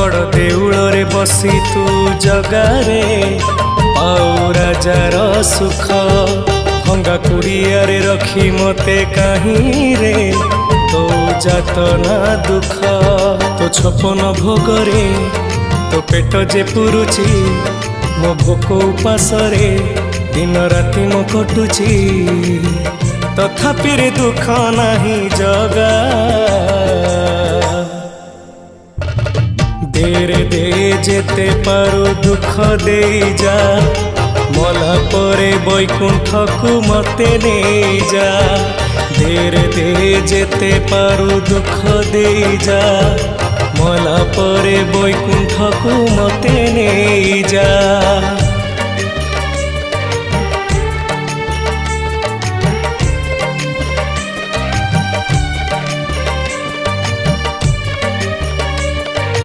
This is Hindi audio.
बड़ देउଳରେ बसी तू जगारे पाऊ राजार सुख भंगा कुड़ियारे रखी मते कहीं रे तो जातना दुख तो छपन भोगरे तो पेट जे पुरुची मो भोक उपासरे दिन राति मो कटुची तथापि रे दुख नाही जगा देरे दे जेते पारु दुख दे जा मला परे बैकुंठ को मते ने जा देरे दे जेते पारु दुख दे जा मला परे बैकुंठ को मते ने जा।